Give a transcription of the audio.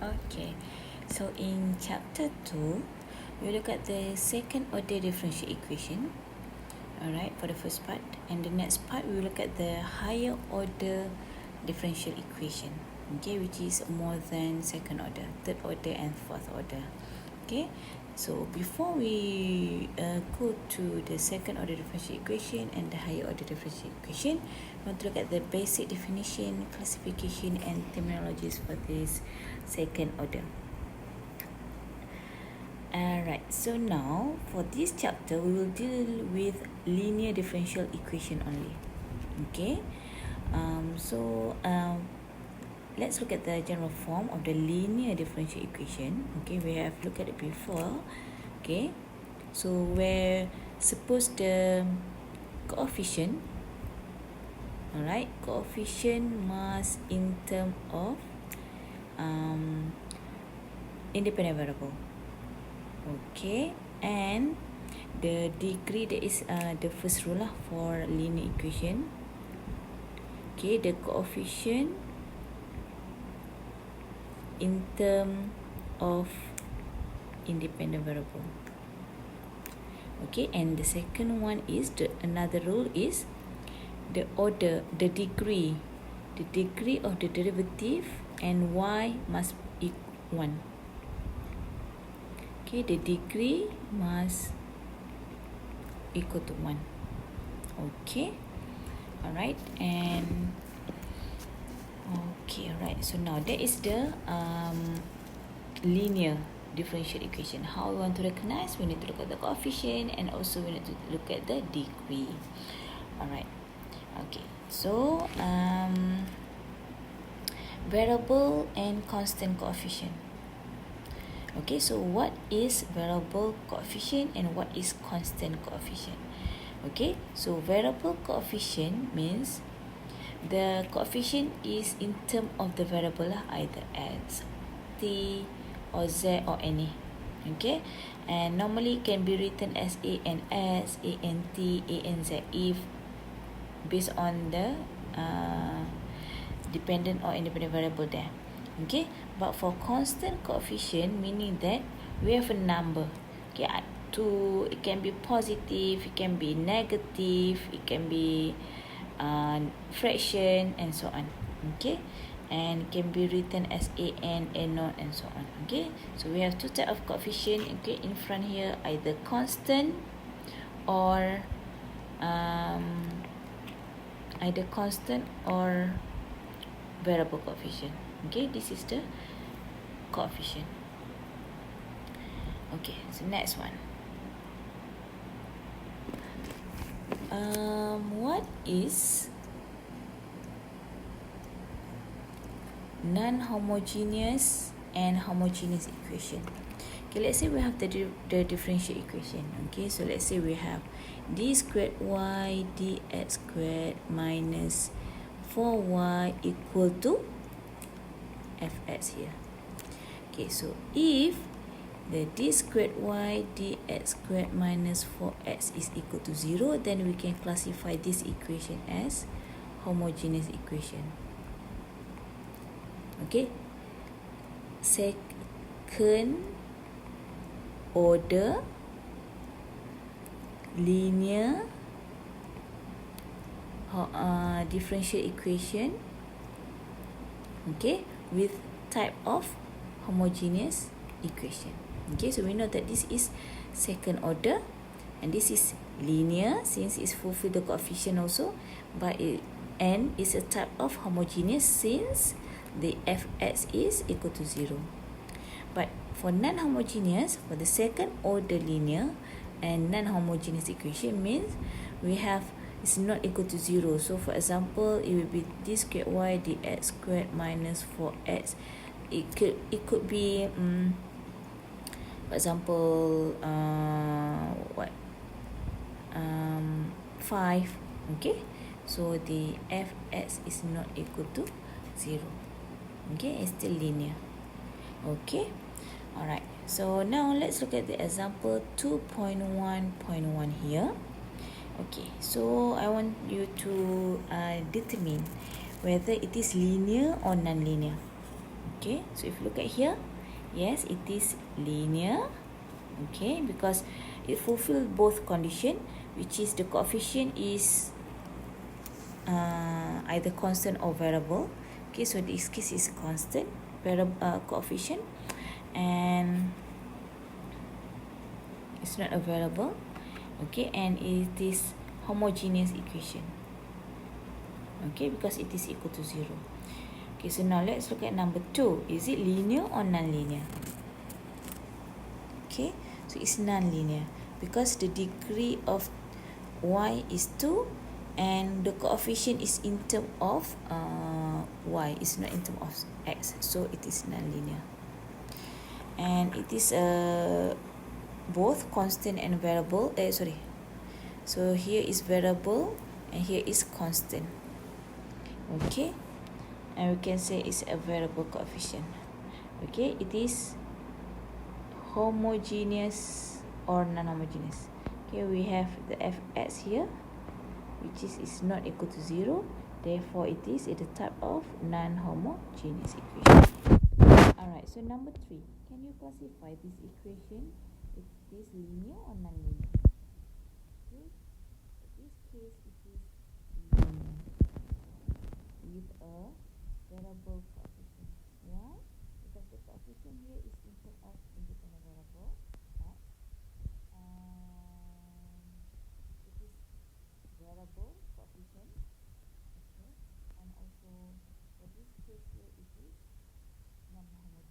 Okay, so in chapter 2, we look at the second order differential equation. Alright, for the first part. And the next part, we will look at the higher order differential equation. Okay, which is more than second order, third order and fourth order. Okay, so before we go to the second order differential equation and the higher order differential equation, we want to look at the basic definition, classification and terminologies for this second order. Alright, so now for this chapter we will deal with linear differential equation only. Okay, let's look at the general form of the linear differential equation. Okay, we have looked at it before. Okay, so where suppose the coefficient, alright, coefficient must in term of independent variable. Okay, and the degree, that is the first rule lah for linear equation. Okay, the coefficient in term of independent variable. Okay, and the second one is another rule is the order, the degree of the derivative and y must equal 1. Okay, the degree must equal to 1. Okay, alright, and okay, alright, so now that is the linear differential equation. How we want to recognize? We need to look at the coefficient and also we need to look at the degree. Alright, okay, so variable and constant coefficient. Okay, so what is variable coefficient and what is constant coefficient? Okay, so variable coefficient means the coefficient is in term of the variable, either x, t, or z, or any. Okay, and normally can be written as a and s, a and t, a and z if based on the dependent or independent variable there. Okay, but for constant coefficient, meaning that we have a number. Okay, it can be positive, it can be negative, it can be fraction and so on. Okay, and can be written as a naught and so on. Okay, so we have two types of coefficient. Okay, in front here, either constant or variable coefficient. Okay, this is the coefficient. Okay, so next one. What is non-homogeneous and homogeneous equation? Okay, let's say we have the differential equation. Okay, so let's say we have d squared y dx squared minus 4y equal to fx here. Okay, so if the d squared y dx squared minus 4x is equal to 0, then we can classify this equation as homogeneous equation. Okay, second order linear differential equation, okay, with type of homogeneous equation. Okay, so we know that this is second order and this is linear since it's fulfill the coefficient also, but and is a type of homogeneous since the fx is equal to 0. But for non-homogeneous, for the second order linear and non-homogeneous equation means we have it's not equal to 0. So for example, it will be d squared y dx squared minus 4x. It could be for example 5. Okay, so the fx is not equal to 0. Okay, it's still linear. Okay, alright, so now let's look at the example 2.1.1 here. Okay, so I want you to determine whether it is linear or non-linear. Okay, so if you look at here, yes, it is linear. Okay, because it fulfills both condition, which is the coefficient is either constant or variable. Okay, so this case is constant variable coefficient, and it's not a variable. Okay, and it is homogeneous equation. Okay, because it is equal to 0. Okay, so now let's look at number 2. Is it linear or non-linear? Okay, so it's non-linear because the degree of y is 2 and the coefficient is in term of y, is not in term of x, so it is non-linear. And it is both constant and variable. So here is variable and here is constant. Okay, and we can say it's a variable coefficient. Okay, it is homogeneous or non-homogeneous. Okay, we have the fx here, which is not equal to 0. Therefore, it is the type of non-homogeneous equation. Alright, so number 3. Can you classify this equation? It is linear or non-linear? Okay, in this case, it is linear with a variable coefficient. Why? Because the coefficient here is in terms of independent variable x, and it is variable coefficient. Okay, and also for this case here it is non-homogeneous.